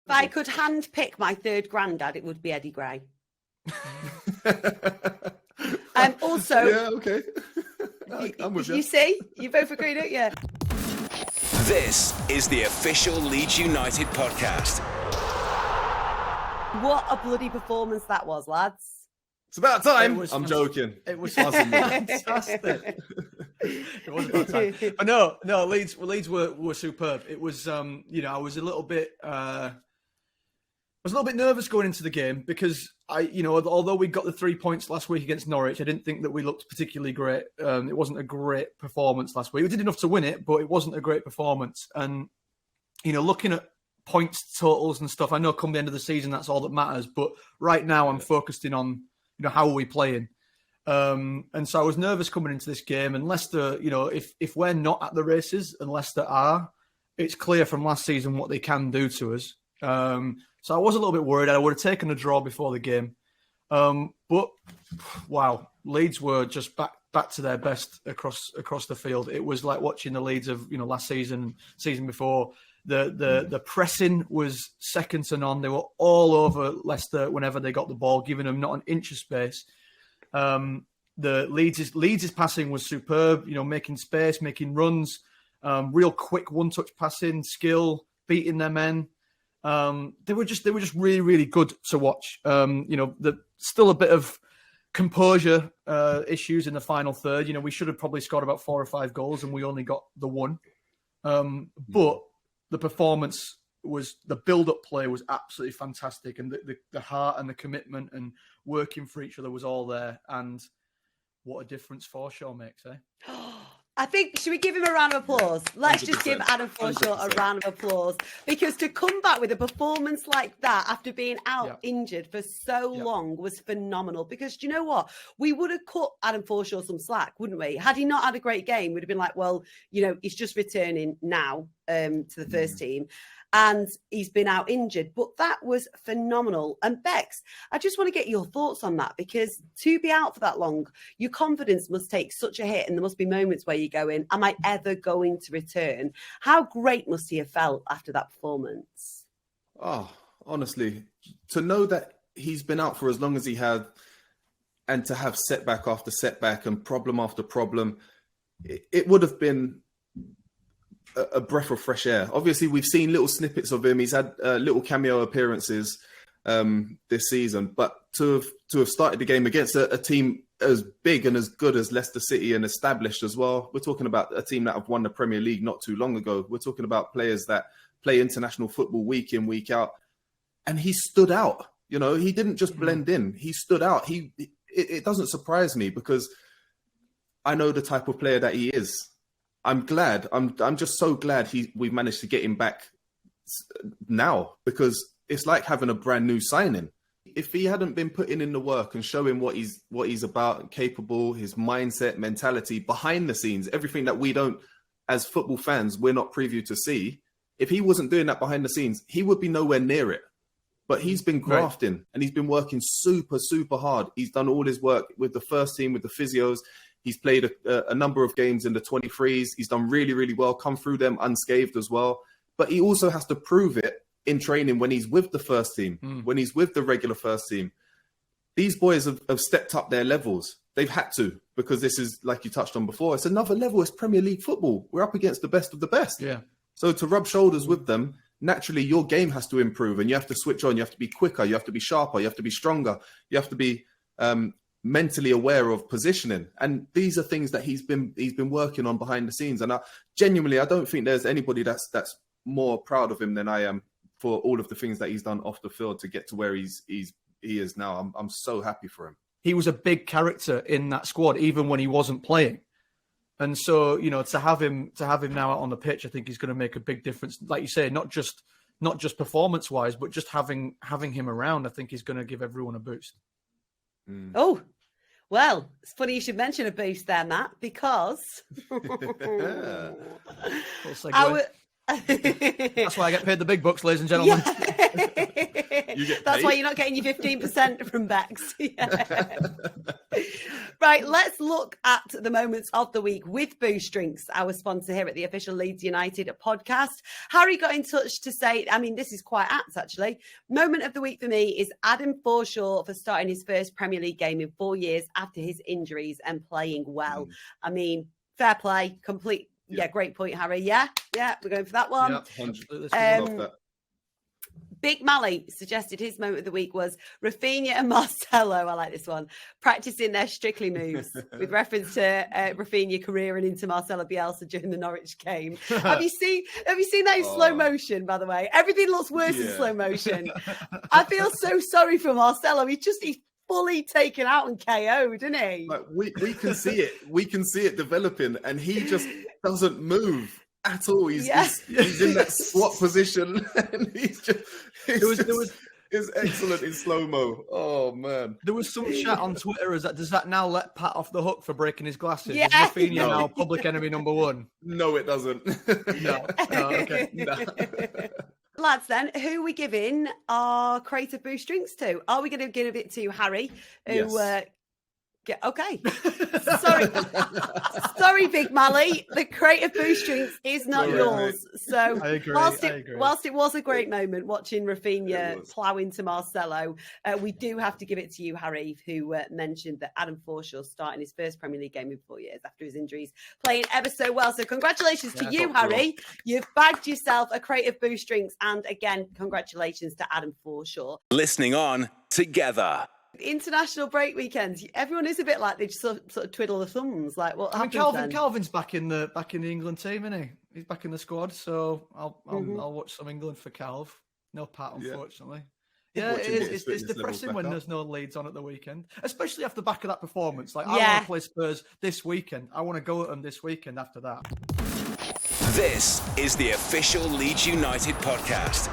I could hand-pick my third granddad, it would be Eddie Gray. Also... Yeah, okay. I'm with you. You see? You both agree, don't you? This is the official Leeds United podcast. What a bloody performance that was, lads. It's about time. I'm joking. It was fantastic. It was about time. But no, Leeds were superb. It was, I was a little bit nervous going into the game because although we got the 3 points last week against Norwich, I didn't think that we looked particularly great. It wasn't a great performance last week. We did enough to win it, but it wasn't a great performance. And, looking at points totals and stuff, I know come the end of the season, that's all that matters. But right now I'm focusing on, how are we playing? And so I was nervous coming into this game. And Leicester, if we're not at the races and Leicester are, it's clear from last season what they can do to us. So I was a little bit worried. I would have taken a draw before the game. But, wow, Leeds were just back to their best across the field. It was like watching the Leeds of, last season before. The pressing was second to none. They were all over Leicester whenever they got the ball, giving them not an inch of space. The Leeds' passing was superb, making space, making runs, real quick one-touch passing, skill, beating their men. They were just really, really good to watch. Still a bit of composure issues in the final third. We should have probably scored about 4 or 5 goals and we only got the one. But the performance the build-up play was absolutely fantastic, and the heart and the commitment and working for each other was all there. And what a difference Forshaw makes, eh? I think, should we give him a round of applause? Let's just give Adam Forshaw a round of applause, because to come back with a performance like that after being out injured for so long was phenomenal. Because do you know what? We would have cut Adam Forshaw some slack, wouldn't we? Had he not had a great game, we'd have been like, well, he's just returning now to the first team. And he's been out injured. But that was phenomenal. And Bex, I just want to get your thoughts on that, because to be out for that long, your confidence must take such a hit, and there must be moments where you go in, am I ever going to return? How great must he have felt after that performance? Oh, honestly, to know that he's been out for as long as he had, and to have setback after setback and problem after problem, it would have been a breath of fresh air. Obviously, we've seen little snippets of him. He's had little cameo appearances this season, but to have started the game against a team as big and as good as Leicester City and established as well. We're talking about a team that have won the Premier League not too long ago. We're talking about players that play international football week in, week out. And he stood out. He didn't just blend in. He stood out. It doesn't surprise me, because I know the type of player that he is. I'm glad. I'm just so glad we've managed to get him back now, because it's like having a brand new signing. If he hadn't been putting in the work and showing what he's about and capable, his mindset, mentality behind the scenes, everything that we don't, as football fans, we're not privy to see. If he wasn't doing that behind the scenes, he would be nowhere near it. But he's been grafting and he's been working super, super hard. He's done all his work with the first team, with the physios. He's played a number of games in the 23s. He's done really, really well, come through them unscathed as well. But he also has to prove it in training when he's with the first team, when he's with the regular first team. These boys have stepped up their levels. They've had to, because this is, like you touched on before, it's another level. It's Premier League football. We're up against the best of the best. Yeah. So to rub shoulders with them, naturally your game has to improve, and you have to switch on. You have to be quicker. You have to be sharper. You have to be stronger. You have to be mentally aware of positioning. And these are things that he's been working on behind the scenes. And I don't think there's anybody that's more proud of him than I am for all of the things that he's done off the field to get to where he is now. I'm so happy for him. He was a big character in that squad, even when he wasn't playing. And so, to have him now out on the pitch, I think he's going to make a big difference. Like you say, not just performance wise, but just having him around, I think is going to give everyone a boost. Oh, well, it's funny you should mention a boost there, Matt, because that's why I get paid the big bucks, ladies and gentlemen. That's why you're not getting your 15% from Bex. Right, let's look at the moments of the week with Boost Drinks, our sponsor here at the official Leeds United podcast. Harry got in touch to say, I mean, this is quite apt actually. Moment of the week for me is Adam Forshaw for starting his first Premier League game in 4 years after his injuries and playing well. I mean, fair play, complete. Yeah, great point, Harry. Yeah, we're going for that one. Yeah, 100%. Love that. Big Mally suggested his moment of the week was Rafinha and Marcelo, I like this one, practicing their Strictly moves with reference to Rafinha careering into Marcelo Bielsa during the Norwich game. Have you seen that in slow motion, by the way? Everything looks worse in slow motion. I feel so sorry for Marcelo. He's fully taken out and KO'd, isn't he? Like, we can see it. We can see it developing, and he just doesn't move at all. He's in that squat position, and he's just it's excellent in slow-mo. Oh man, there was some chat on Twitter. Does that now let Pat off the hook for breaking his glasses? Yeah. Is Rafinha now public enemy number one? No, it doesn't. No. Okay. No. Lads, then, who are we giving our creative boost drinks to? Are we going to give it to Harry, who okay. Sorry, Big Mally. The creative boost drinks is not yours. So I agree. Whilst it was a great moment watching Rafinha plough into Marcelo, we do have to give it to you, Harry, who mentioned that Adam Forshaw starting his first Premier League game in 4 years after his injuries, playing ever so well. So congratulations to you, Harry. You've bagged yourself a creative boost drinks, and again, congratulations to Adam Forshaw. Listening on together. International break weekends, everyone is a bit like they just sort of twiddle the thumbs. Like, what happens then? Calvin's back in the England team, isn't he? He's back in the squad, so I'll watch some England for Calv. No Pat, unfortunately. Yeah, it's depressing when there's no Leeds on at the weekend, especially off the back of that performance. Like, I want to play Spurs this weekend. I want to go at them this weekend after that. This is the official Leeds United podcast.